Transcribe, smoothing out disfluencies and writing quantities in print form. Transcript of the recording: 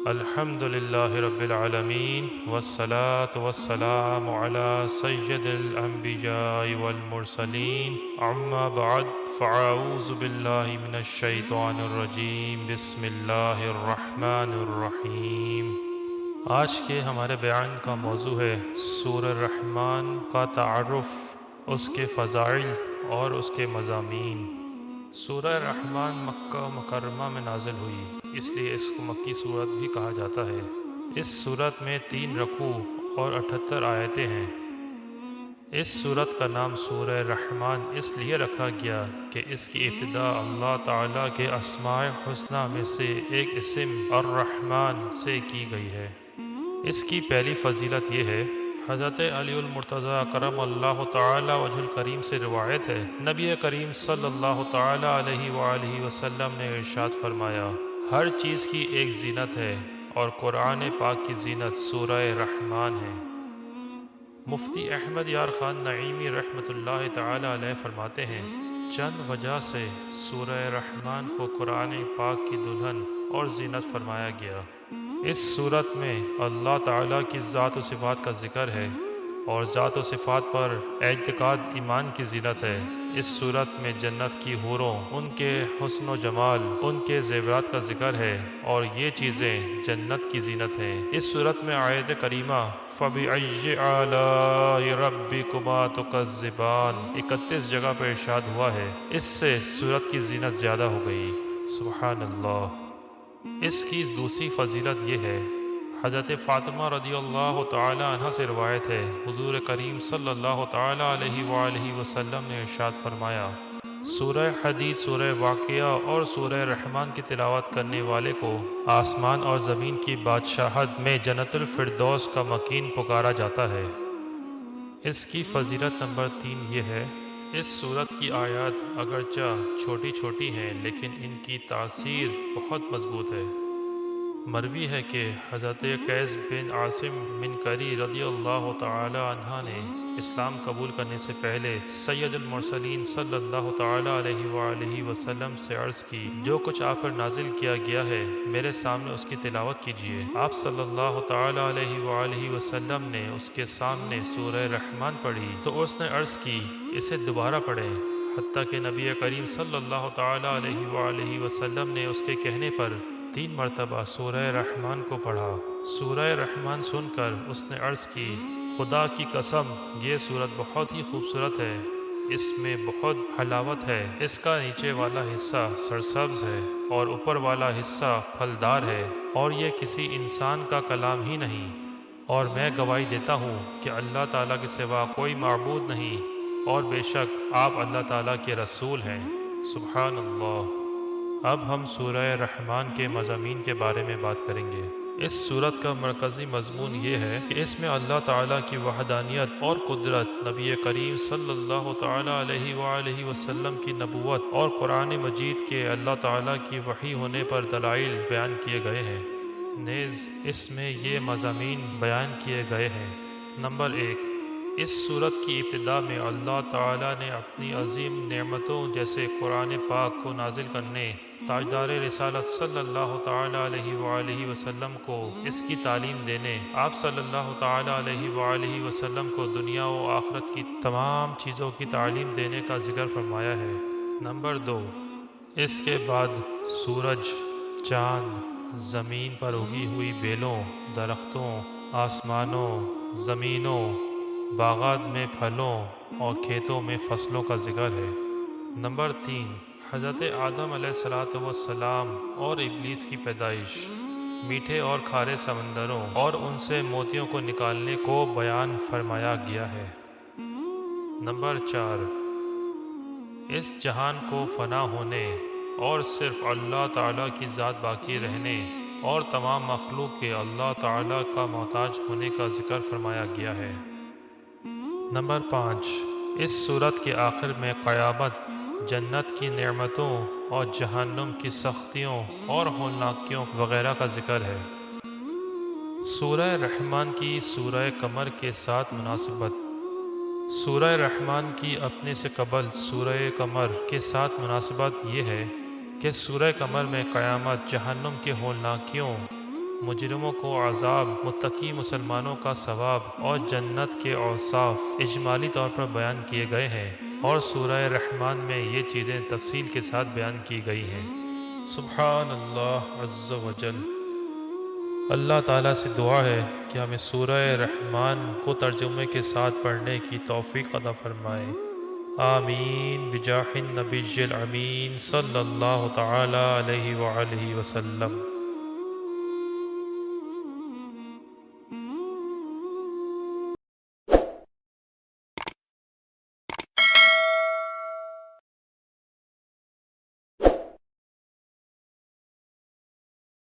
الحمد لله رب العالمين والصلاة والسلام على سيد الأنبياء والمرسلين أما بعد فأعوذ بالله من الشيطان الرجيم بسم الله الرحمن الرحیم۔ آج کے ہمارے بیان کا موضوع ہے سورہ رحمان کا تعارف، اس کے فضائل اور اس کے مضامین۔ سورہ رحمان مکہ مکرمہ میں نازل ہوئی، اس لیے اس کو مکی صورت بھی کہا جاتا ہے۔ اس صورت میں 3 رکوع اور 78 آیتیں ہیں۔ اس صورت کا نام سورہ رحمان اس لیے رکھا گیا کہ اس کی ابتدا اللہ تعالیٰ کے اسماء حسنہ میں سے ایک اسم الرحمن سے کی گئی ہے۔ اس کی پہلی فضیلت یہ ہے، حضرت علی المرتضیٰ کرم اللہ تعالی وجہ الکریم سے روایت ہے، نبی کریم صلی اللہ تعالی علیہ وآلہ وسلم نے ارشاد فرمایا، ہر چیز کی ایک زینت ہے اور قرآن پاک کی زینت سورہ رحمان ہے۔ مفتی احمد یار خان نعیمی رحمۃ اللہ تعالی علیہ فرماتے ہیں، چند وجہ سے سورہ رحمان کو قرآن پاک کی دلہن اور زینت فرمایا گیا۔ اس صورت میں اللہ تعالیٰ کی ذات و صفات کا ذکر ہے اور ذات و صفات پر اعتقاد ایمان کی زینت ہے۔ اس صورت میں جنت کی حوروں، ان کے حسن و جمال، ان کے زیورات کا ذکر ہے اور یہ چیزیں جنت کی زینت ہیں۔ اس صورت میں آیت کریمہ فَبِأَيِّ آلَاءِ رَبِّكُمَا تُكَذِّبَانِ 31 جگہ پر ارشاد ہوا ہے، اس سے صورت کی زینت زیادہ ہو گئی۔ سبحان اللہ۔ اس کی دوسری فضیلت یہ ہے، حضرت فاطمہ رضی اللہ تعالی عنہ سے روایت ہے، حضور کریم صلی اللہ تعالی علیہ وآلہ وسلم نے ارشاد فرمایا، سورہ حدید، سورہ واقعہ اور سورہ رحمان کی تلاوت کرنے والے کو آسمان اور زمین کی بادشاہت میں جنت الفردوس کا مکین پکارا جاتا ہے۔ اس کی فضیلت نمبر 3 یہ ہے، اس صورت کی آیات اگرچہ چھوٹی چھوٹی ہیں لیکن ان کی تاثیر بہت مضبوط ہے۔ مروی ہے کہ حضرت قیس بن عاصم منکری رضی اللہ تعالی عنہ نے اسلام قبول کرنے سے پہلے سید المرسلین صلی اللہ تعالی علیہ وآلہ وسلم سے عرض کی، جو کچھ آپ پر نازل کیا گیا ہے میرے سامنے اس کی تلاوت کیجیے۔ آپ صلی اللہ تعالی علیہ وآلہ وسلم نے اس کے سامنے سورہ رحمان پڑھی تو اس نے عرض کی، اسے دوبارہ پڑھیں، حتیٰ کہ نبی کریم صلی اللہ تعالی علیہ وآلہ وسلم نے اس کے کہنے پر 3 مرتبہ سورہ رحمان کو پڑھا۔ سورہ رحمان سن کر اس نے عرض کی، خدا کی قسم یہ سورت بہت ہی خوبصورت ہے، اس میں بہت حلاوت ہے، اس کا نیچے والا حصہ سرسبز ہے اور اوپر والا حصہ پھلدار ہے، اور یہ کسی انسان کا کلام ہی نہیں، اور میں گواہی دیتا ہوں کہ اللہ تعالیٰ کے سوا کوئی معبود نہیں، اور بے شک آپ اللہ تعالیٰ کے رسول ہیں۔ سبحان اللہ۔ اب ہم سورہ رحمان کے مضامین کے بارے میں بات کریں گے۔ اس سورت کا مرکزی مضمون یہ ہے کہ اس میں اللہ تعالیٰ کی وحدانیت اور قدرت، نبی کریم صلی اللہ تعالیٰ علیہ وآلہ وسلم کی نبوت اور قرآن مجید کے اللہ تعالیٰ کی وحی ہونے پر دلائل بیان کیے گئے ہیں۔ نیز اس میں یہ مضامین بیان کیے گئے ہیں۔ نمبر 1، اس صورت کی ابتدا میں اللہ تعالیٰ نے اپنی عظیم نعمتوں جیسے قرآن پاک کو نازل کرنے، تاجدار رسالت صلی اللہ تعالیٰ علیہ وآلہ وسلم کو اس کی تعلیم دینے، آپ صلی اللہ تعالیٰ علیہ وآلہ وسلم کو دنیا و آخرت کی تمام چیزوں کی تعلیم دینے کا ذکر فرمایا ہے۔ نمبر 2، اس کے بعد سورج، چاند، زمین پر اگی ہوئی بیلوں، درختوں، آسمانوں، زمینوں، باغات میں پھلوں اور کھیتوں میں فصلوں کا ذکر ہے۔ نمبر 3، حضرت آدم علیہ السلام اور ابلیس کی پیدائش، میٹھے اور کھارے سمندروں اور ان سے موتیوں کو نکالنے کو بیان فرمایا گیا ہے۔ نمبر 4، اس جہان کو فنا ہونے اور صرف اللہ تعالیٰ کی ذات باقی رہنے اور تمام مخلوق کے اللہ تعالیٰ کا محتاج ہونے کا ذکر فرمایا گیا ہے۔ نمبر 5، اس صورت کے آخر میں قیامت، جنت کی نعمتوں اور جہنم کی سختیوں اور ہولناکیوں وغیرہ کا ذکر ہے۔ سورہ رحمان کی سورہ قمر کے ساتھ مناسبت۔ سورہ رحمان کی اپنے سے قبل سورہ قمر کے ساتھ مناسبت یہ ہے کہ سورہ قمر میں قیامت، جہنم کے ہولناکیوں مجرموں کو عذاب، متقی مسلمانوں کا ثواب اور جنت کے اوصاف اجمالی طور پر بیان کیے گئے ہیں، اور سورہ رحمان میں یہ چیزیں تفصیل کے ساتھ بیان کی گئی ہیں۔ سبحان اللہ عز و جل۔ اللہ تعالیٰ سے دعا ہے کہ ہمیں سورہ رحمان کو ترجمے کے ساتھ پڑھنے کی توفیق عطا فرمائے۔ آمین بجاہ النبی الامین صلی اللہ تعالی علیہ وآلہ وسلم۔